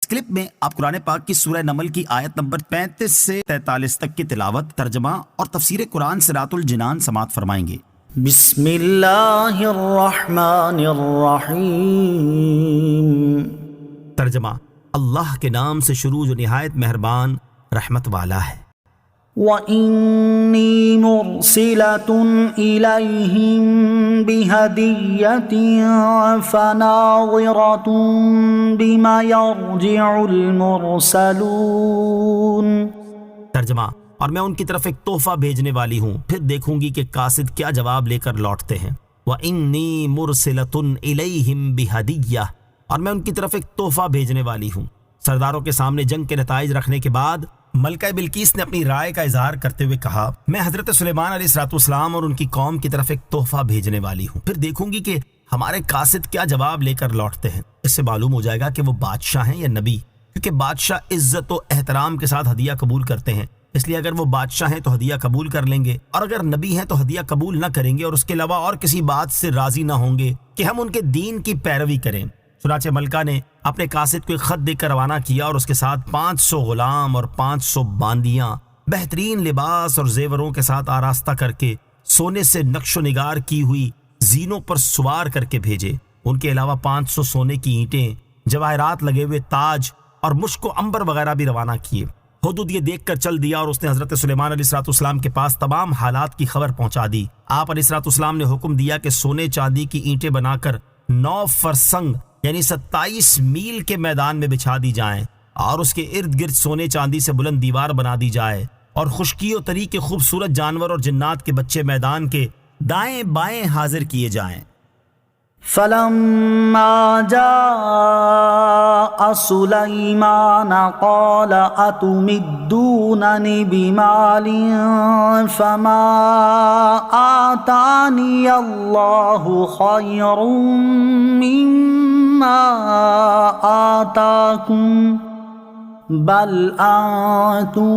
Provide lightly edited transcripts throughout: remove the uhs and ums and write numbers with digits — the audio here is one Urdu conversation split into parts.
کلپ میں آپ قرآن پاک کی سورہ نمل کی آیت نمبر 35 سے 43 تک کی تلاوت، ترجمہ اور تفسیر قرآن صراط الجنان سماعت فرمائیں گے۔ بسم اللہ الرحمن الرحیم۔ ترجمہ، اللہ کے نام سے شروع جو نہایت مہربان رحمت والا ہے۔ وَإِنِّي مُرْسِلَةٌ إِلَيْهِمْ بِهَدِيَّةٍ فَنَاظِرَةٌ بِمَ يَرْجِعُ الْمُرْسَلُونَ۔ ترجمہ، اور میں ان کی طرف ایک تحفہ بھیجنے والی ہوں، پھر دیکھوں گی کہ قاصد کیا جواب لے کر لوٹتے ہیں۔ وَإِنِّي مُرْسِلَةٌ إِلَيْهِمْ بِهَدِيَّةٍ، اور میں ان کی طرف ایک تحفہ بھیجنے والی ہوں۔ سرداروں کے سامنے جنگ کے نتائج رکھنے کے بعد ملکہ بلقیس نے اپنی رائے کا اظہار کرتے ہوئے کہا، میں حضرت سلیمان علیہ السلام اور ان کی قوم کی طرف ایک تحفہ بھیجنے والی ہوں، پھر دیکھوں گی کہ ہمارے قاصد کیا جواب لے کر لوٹتے ہیں۔ اس سے معلوم ہو جائے گا کہ وہ بادشاہ ہیں یا نبی، کیونکہ بادشاہ عزت و احترام کے ساتھ ہدیہ قبول کرتے ہیں، اس لیے اگر وہ بادشاہ ہیں تو ہدیہ قبول کر لیں گے، اور اگر نبی ہیں تو ہدیہ قبول نہ کریں گے، اور اس کے علاوہ اور کسی بات سے راضی نہ ہوں گے کہ ہم ان کے دین کی پیروی کریں۔ چنانچہ ملکہ نے اپنے قاصد کو ایک خط دے کر روانہ کیا، اور اس کے ساتھ 500 غلام اور 500 باندیاں بہترین لباس اور زیوروں کے ساتھ آراستہ کر کے سونے سے نقش و نگار کی ہوئی زینوں پر سوار کر کے بھیجے۔ ان کے علاوہ 500 سونے کی اینٹیں، جواہرات لگے ہوئے تاج اور مشک و عنبر وغیرہ بھی روانہ کیے۔ حدود یہ دیکھ کر چل دیا، اور اس نے حضرت سلیمان علیہ السلام کے پاس تمام حالات کی خبر پہنچا دی۔ آپ علیہ السلام نے حکم دیا کہ سونے چاندی کی اینٹیں بنا کر 9 فرسنگ یعنی 27 میل کے میدان میں بچھا دی جائیں، اور اس کے ارد گرد سونے چاندی سے بلند دیوار بنا دی جائے، اور خشکی و تری کے خوبصورت جانور اور جنات کے بچے میدان کے دائیں بائیں حاضر کیے جائیں۔ فَلَمَّا جَاءَ سُلَيْمَانَ قَالَ أَتُمِدُّونَنِ بِمَالٍ فَمَا آتَانِيَ اللَّهُ خَيْرٌ مِّمَّا آتَاكُمْ بَلْ أَنتُمْ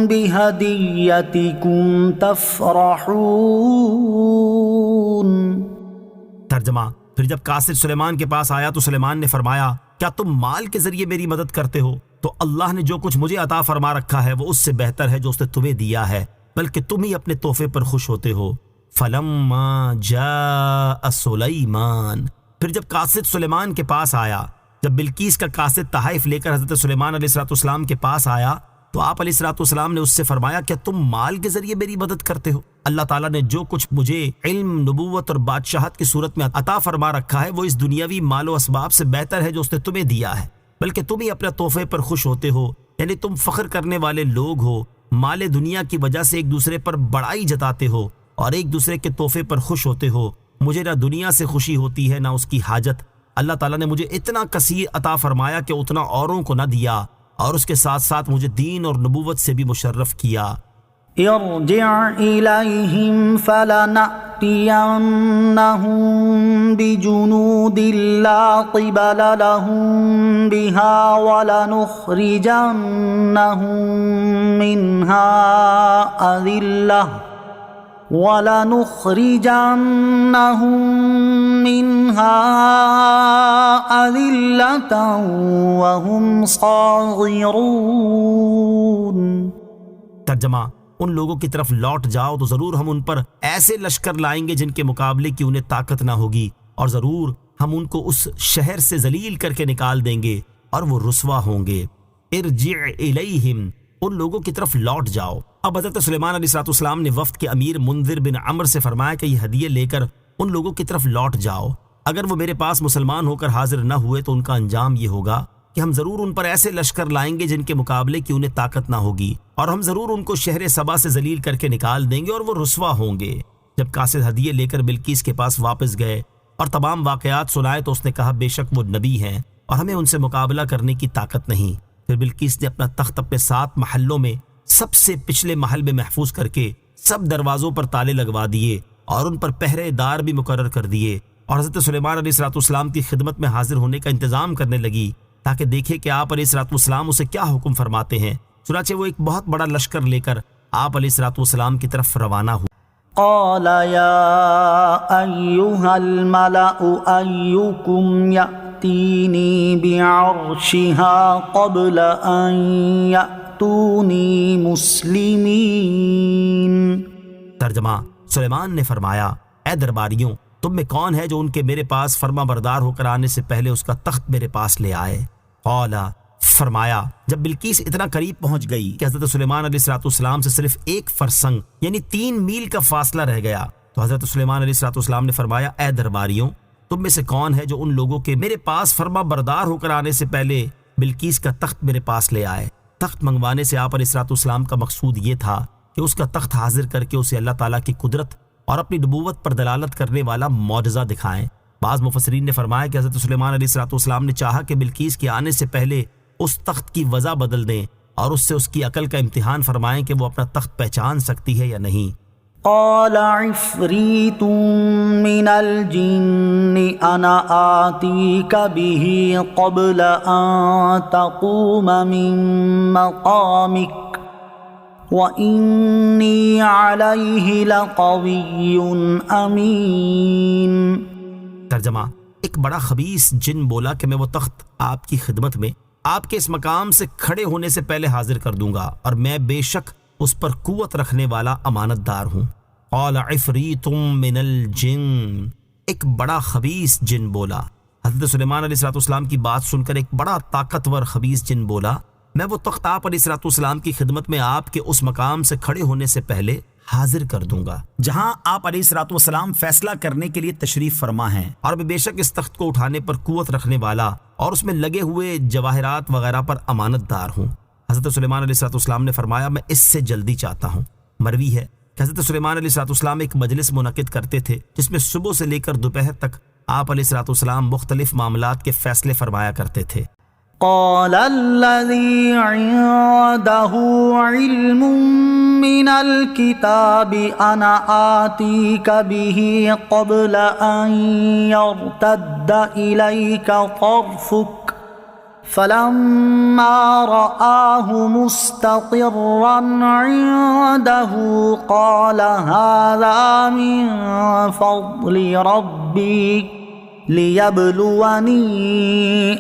بِهَدِيَّتِكُمْ تَفْرَحُونَ۔ ترجمہ، پھر جب قاصد سلیمان کے پاس آیا تو سلیمان نے فرمایا، کیا تم مال کے ذریعے میری مدد کرتے ہو؟ تو اللہ نے جو کچھ مجھے عطا فرما رکھا ہے وہ اس سے بہتر ہے جو اس نے تمہیں دیا ہے، بلکہ تم ہی اپنے تحفے پر خوش ہوتے ہو۔ فَلَمَّا جَاءَ سُلَيْمَانَ، پھر جب قاصد سلیمان کے پاس آیا، جب بلقیس کا قاصد تحائف لے کر حضرت سلیمان علیہ السلام کے پاس آیا تو آپ علیہ السلام نے اس سے فرمایا، کیا تم مال کے ذریعے میری مدد کرتے ہو؟ اللہ تعالیٰ نے جو کچھ مجھے علم، نبوت اور بادشاہت کی صورت میں عطا فرما رکھا ہے وہ اس دنیاوی مال و اسباب سے بہتر ہے جو اس نے تمہیں دیا ہے، بلکہ تم ہی اپنے تحفے پر خوش ہوتے ہو، یعنی تم فخر کرنے والے لوگ ہو، مال دنیا کی وجہ سے ایک دوسرے پر بڑائی جتاتے ہو اور ایک دوسرے کے تحفے پر خوش ہوتے ہو۔ مجھے نہ دنیا سے خوشی ہوتی ہے نہ اس کی حاجت۔ اللہ تعالیٰ نے مجھے اتنا کثیر عطا فرمایا کہ اتنا اوروں کو نہ دیا، اور اس کے ساتھ ساتھ مجھے دین اور نبوت سے بھی مشرف کیا۔ ارجع إليهم فلنأتينهم بجنود لا قبل لهم بها ولنخرجنهم منها أذلة وهم صاغرون۔ ترجمہ، ان لوگوں کی طرف لوٹ جاؤ تو ضرور ہم ان پر ایسے لشکر لائیں گے جن کے مقابلے کی انہیں طاقت نہ ہوگی، اور ضرور ہم ان کو اس شہر سے ذلیل کر کے نکال دیں گے اور وہ رسوا ہوں گے۔ ارجع الیہم، ان لوگوں کی طرف لوٹ جاؤ۔ اب حضرت سلیمان علیہ السلام نے وفد کے امیر منذر بن عمر سے فرمایا کہ یہ ہدیے لے کر ان لوگوں کی طرف لوٹ جاؤ، اگر وہ میرے پاس مسلمان ہو کر حاضر نہ ہوئے تو ان کا انجام یہ ہوگا کہ ہم ضرور ان پر ایسے لشکر لائیں گے جن کے مقابلے کی انہیں طاقت نہ ہوگی، اور ہم ضرور ان کو شہر سبا سے ذلیل کر کے نکال دیں گے اور وہ رسوا ہوں گے۔ جب قاصد ہدیے لے کر بلقیس کے پاس واپس گئے اور تمام واقعات سنائے تو اس نے کہا، بے شک وہ نبی ہیں اور ہمیں ان سے مقابلہ کرنے کی طاقت نہیں۔ پھر بلقیس نے اپنا تخت اپنے 7 محلوں میں سب سے پچھلے محل میں محفوظ کر کے سب دروازوں پر تالے لگوا دیے اور ان پر پہرے دار بھی مقرر کر دیے، اور حضرت سلیمان علیہ السلام کی خدمت میں حاضر ہونے کا انتظام کرنے لگی تاکہ دیکھے کہ آپ علیہ السلام اسے کیا حکم فرماتے ہیں۔ چنانچہ وہ ایک بہت بڑا لشکر لے کر آپ علیہ السلام کی طرف روانہ ہوئے۔ قال يا أيها الملأ أيكم يأتي يأتيني بعرشها قبل أن يأتوني مسلمين۔ ترجمہ، سلیمان نے فرمایا، اے درباریوں، تم میں کون ہے جو ان کے میرے پاس فرما بردار ہو کر آنے سے پہلے اس کا تخت میرے پاس لے آئے؟ قالا، فرمایا، جب بلقیس اتنا قریب پہنچ گئی کہ حضرت سلیمان علیہ السلام سے صرف ایک فرسنگ یعنی 3 میل کا فاصلہ رہ گیا، تو حضرت سلیمان علیہ السلام نے فرمایا، اے درباریوں، تم میں سے کون ہے جو ان لوگوں کے میرے پاس فرما بردار ہو کر آنے سے پہلے بلقیس کا تخت میرے پاس لے آئے؟ تخت منگوانے سے آپ علیہ السلام کا مقصود یہ تھا کہ اس کا تخت حاضر کر کے اسے اللہ تعالیٰ کی قدرت اور اپنی نبوت پر دلالت کرنے والا معجزہ دکھائیں۔ بعض مفسرین نے فرمایا کہ حضرت سلیمان علیہ السلام نے چاہا کہ بلقیس کے آنے سے پہلے اس تخت کی وضع بدل دیں اور اس سے اس کی عقل کا امتحان فرمائیں کہ وہ اپنا تخت پہچان سکتی ہے یا نہیں۔ قال عفریت من الجن انا آتیک به قبل ان تقوم من مقامک وَإِنِّي عَلَيْهِ لَقَوِيٌّ أَمِينٌ۔ ترجمہ، ایک بڑا خبیث جن بولا کہ میں وہ تخت آپ کی خدمت میں آپ کے اس مقام سے کھڑے ہونے سے پہلے حاضر کر دوں گا، اور میں بے شک اس پر قوت رکھنے والا امانت دار ہوں۔ قال عفریت من الجن، ایک بڑا خبیث جن بولا۔ حضرت سلیمان علیہ السلام کی بات سن کر ایک بڑا طاقتور خبیث جن بولا، میں وہ تخت آپ علیہ السلام کی خدمت میں آپ کے اس مقام سے کھڑے ہونے سے پہلے حاضر کر دوں گا جہاں آپ علیہ السلام فیصلہ کرنے کے لیے تشریف فرما ہیں، اور میں بے شک اس تخت کو اٹھانے پر قوت رکھنے والا اور اس میں لگے ہوئے جواہرات وغیرہ پر امانت دار ہوں۔ حضرت سلیمان علیہ السلام نے فرمایا، میں اس سے جلدی چاہتا ہوں۔ مروی ہے کہ حضرت سلیمان علیہ السلام ایک مجلس منعقد کرتے تھے جس میں صبح سے لے کر دوپہر تک آپ علیہ السلام مختلف معاملات کے فیصلے فرمایا کرتے تھے۔ قال الذي عنده علم من الكتاب انا آتيك به قبل ان يرتد اليك طرفك فلما رآه مستقرا عنده قال هذا من فضل ربي لِيَبْلُوَنِي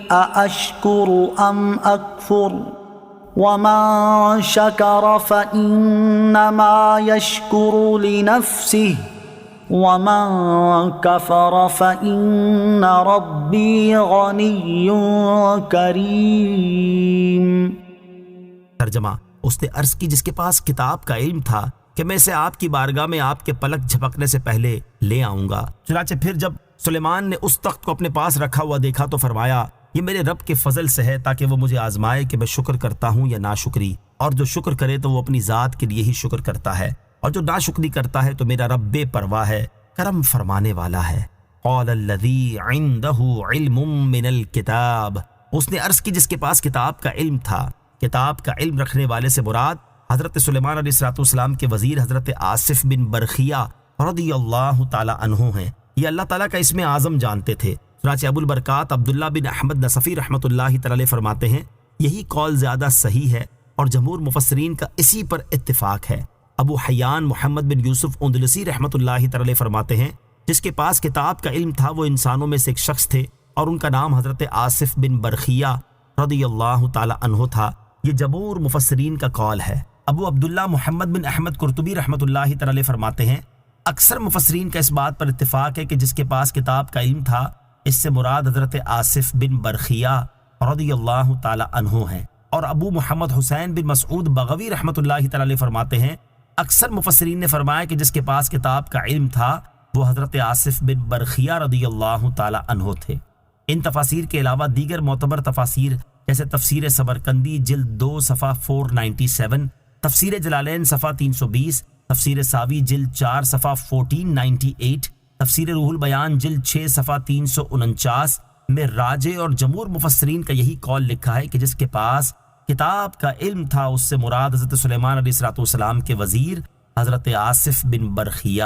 أَأَشْكُرُ أَمْ أَكْفُرُ وَمَنْ شَكَرَ فَإِنَّمَا يَشْكُرُ لِنَفْسِهِ وَمَنْ كَفَرَ فَإِنَّ رَبِّي غَنِيٌّ كَرِيمٌ۔ ترجمہ، اس نے عرض کی جس کے پاس کتاب کا علم تھا کہ میں اسے آپ کی بارگاہ میں آپ کے پلک جھپکنے سے پہلے لے آؤں گا۔ چنانچہ پھر جب سلیمان نے اس تخت کو اپنے پاس رکھا ہوا دیکھا تو فرمایا، یہ میرے رب کے فضل سے ہے تاکہ وہ مجھے آزمائے کہ میں شکر کرتا ہوں یا ناشکری، اور جو شکر کرے تو وہ اپنی ذات کے لیے ہی شکر کرتا ہے، اور جو ناشکری کرتا ہے تو میرا رب بے پرواہ ہے، کرم فرمانے والا ہے۔ قال الذی عنده علم من الکتاب، اس نے عرض کی جس کے پاس کتاب کا علم تھا۔ کتاب کا علم رکھنے والے سے مراد حضرت سلیمان علیہ السلام کے وزیر حضرت آصف بن برخیہ رضی اللہ تعالی عنہ ہیں۔ یہ اللہ تعالیٰ کا اسم اعظم جانتے تھے۔ چنانچہ ابو البرکات عبداللہ بن احمد نصفی رحمۃ اللہ تعالی فرماتے ہیں، یہی قول زیادہ صحیح ہے اور جمہور مفسرین کا اسی پر اتفاق ہے۔ ابو حیان محمد بن یوسف اندلسی رحمۃ اللہ تعالی فرماتے ہیں، جس کے پاس کتاب کا علم تھا وہ انسانوں میں سے ایک شخص تھے اور ان کا نام حضرت آصف بن برخیہ رضی اللہ تعالی عنہ تھا۔ یہ جمہور مفسرین کا قول ہے۔ ابو عبداللہ محمد بن احمد قرطبی رحمۃ اللہ تعالی فرماتے ہیں، اکثر مفسرین کا اس بات پر اتفاق ہے کہ جس کے پاس کتاب کا علم تھا اس سے مراد حضرت آصف بن برخیہ رضی اللہ تعالی عنہ ہیں۔ اور ابو محمد حسین بن مسعود بغوی رحمۃ اللہ تعالی فرماتے ہیں، اکثر مفسرین نے فرمایا کہ جس کے پاس کتاب کا علم تھا وہ حضرت آصف بن برخیہ رضی اللہ تعالی عنہ تھے۔ ان تفاسیر کے علاوہ دیگر معتبر تفاسیر جیسے تفسیر سمرقندی جلد 2 صفحہ 497، تفسیر جلالین صفحہ 320، تفسیر ساوی جلد 4 صفحہ 1498، تفسیر روح البیان جلد 6 صفحہ 349 میں راجع اور جمہور مفسرین کا یہی قول لکھا ہے کہ جس کے پاس کتاب کا علم تھا اس سے مراد حضرت سلیمان علیہ السلام کے وزیر حضرت آصف بن برخیہ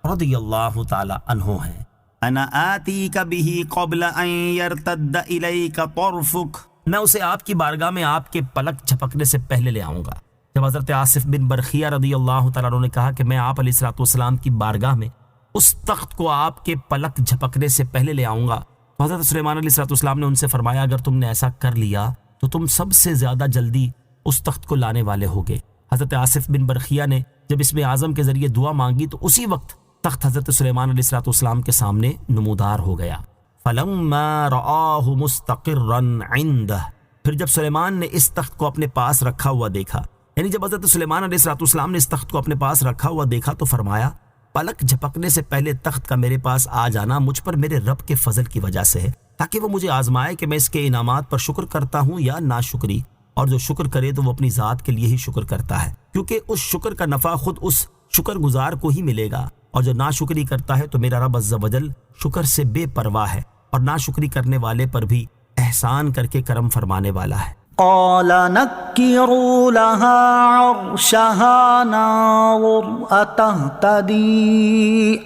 رضی اللہ تعالی عنہ ہیں۔ انا آتیک بہ قبل ان یرتد الیک طرفک، میں اسے آپ کی بارگاہ میں آپ کے پلک جھپکنے سے پہلے لے آؤں گا۔ جب حضرت آصف بن برخیہ رضی اللہ تعالیٰ عنہ نے کہا کہ میں آپ علیہ السلام کی بارگاہ میں اس تخت کو آپ کے پلک جھپکنے سے پہلے لے آؤں گا، تو تو حضرت سلیمان علیہ السلام نے ان سے فرمایا اگر تم نے ایسا کر لیا تو تم سب سے زیادہ جلدی اس تخت کو لانے والے ہوگے۔ حضرت آصف بن برخیہ نے جب اسم اعظم کے ذریعے دعا مانگی تو اسی وقت تخت حضرت سلیمان علیہ السلام کے سامنے نمودار ہو گیا۔ فَلَمَّا رَآهُ مُسْتَقِرًّا عِنْدَهُ، پھر جب سلیمان نے اس تخت کو اپنے پاس رکھا ہوا دیکھا، یعنی جب حضرت سلیمان علیہ السلام نے اس تخت کو اپنے پاس رکھا ہوا دیکھا تو فرمایا پلک جھپکنے سے پہلے تخت کا میرے پاس آ جانا مجھ پر میرے رب کے فضل کی وجہ سے ہے، تاکہ وہ مجھے آزمائے کہ میں اس کے انعامات پر شکر کرتا ہوں یا ناشکری، اور جو شکر کرے تو وہ اپنی ذات کے لیے ہی شکر کرتا ہے، کیونکہ اس شکر کا نفع خود اس شکر گزار کو ہی ملے گا، اور جو ناشکری کرتا ہے تو میرا رب عز و جل شکر سے بے پرواہ ہے اور ناشکری کرنے والے پر بھی احسان کر کے کرم فرمانے والا ہے۔ قال نكروا لها عرشها ننظر أتهتدي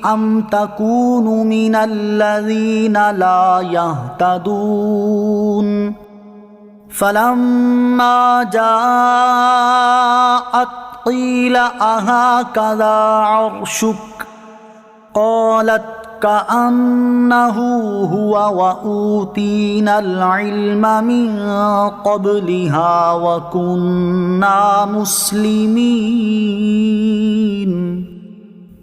أم تكون من الذين لا يهتدون فلما جاءت قيل أهكذا عرشك قالت كأنه هو وأوتينا العلم من قبلها وكنا مسلمين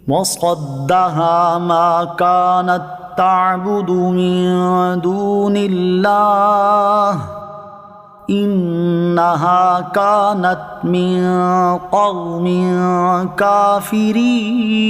وصدها ما كانت تعبد من دون الله إنها كانت من قوم كافرين۔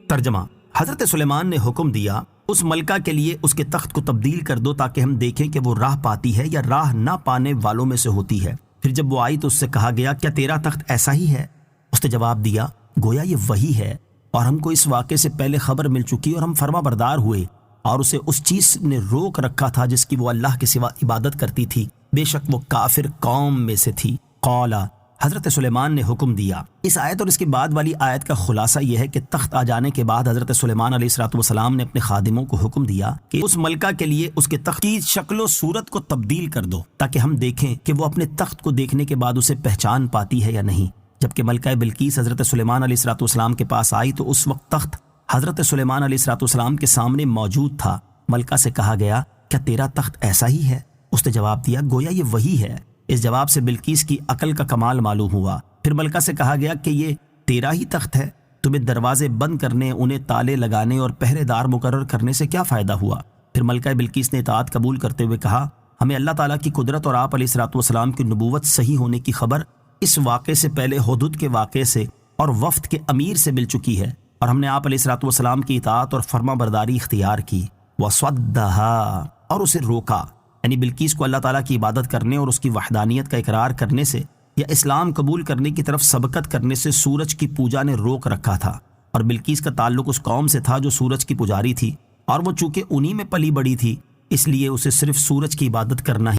ترجمہ: حضرت سلیمان نے حکم دیا اس ملکہ کے لیے اس کے تخت کو تبدیل کر دو تاکہ ہم دیکھیں کہ وہ راہ پاتی ہے یا راہ نہ پانے والوں میں سے ہوتی ہے۔ پھر جب وہ آئی تو اس سے کہا گیا کیا تیرا تخت ایسا ہی ہے؟ اس نے جواب دیا گویا یہ وہی ہے، اور ہم کو اس واقعے سے پہلے خبر مل چکی اور ہم فرما بردار ہوئے، اور اسے اس چیز نے روک رکھا تھا جس کی وہ اللہ کے سوا عبادت کرتی تھی، بے شک وہ کافر قوم میں سے تھی۔ قالا، حضرت سلیمان نے حکم دیا۔ اس آیت اور اس کے بعد والی آیت کا خلاصہ یہ ہے کہ تخت آ جانے کے بعد حضرت سلیمان علیہ السلام نے اپنے خادموں کو حکم دیا کہ اس ملکہ کے لیے اس کے تخت کی شکل و صورت کو تبدیل کر دو تاکہ ہم دیکھیں کہ وہ اپنے تخت کو دیکھنے کے بعد اسے پہچان پاتی ہے یا نہیں۔ جبکہ ملکہ بلقیس حضرت سلیمان علیہ السلام کے پاس آئی تو اس وقت تخت حضرت سلیمان علیہ السلام کے سامنے موجود تھا۔ ملکہ سے کہا گیا کیا تیرا تخت ایسا ہی ہے؟ اس نے جواب دیا گویا یہ وہی ہے۔ اس جواب سے بلقیس کی عقل کا کمال معلوم ہوا۔ پھر ملکہ سے کہا گیا کہ یہ تیرا ہی تخت ہے، تمہیں دروازے بند کرنے، انہیں تالے لگانے اور پہرے دار مقرر کرنے سے کیا فائدہ ہوا؟ پھر ملکہ بلقیس نے اطاعت قبول کرتے ہوئے کہا ہمیں اللہ تعالیٰ کی قدرت اور آپ علیہ السلام کی نبوت صحیح ہونے کی خبر اس واقعے سے پہلے حدود کے واقعے سے اور وفد کے امیر سے مل چکی ہے، اور ہم نے آپ علیہ السلام کی اطاعت اور فرما برداری اختیار کی۔ وَصَدَّهَا، اور اسے روکا، یعنی بلقیس کو اللہ تعالیٰ کی عبادت کرنے اور اس کی وحدانیت کا اقرار کرنے سے یا اسلام قبول کرنے کی طرف سبقت کرنے سے سورج کی پوجا نے روک رکھا تھا، اور بلقیس کا تعلق اس قوم سے تھا جو سورج کی پجاری تھی، اور وہ چونکہ انہی میں پلی بڑی تھی اس لیے اسے صرف سورج کی عبادت کرنا ہی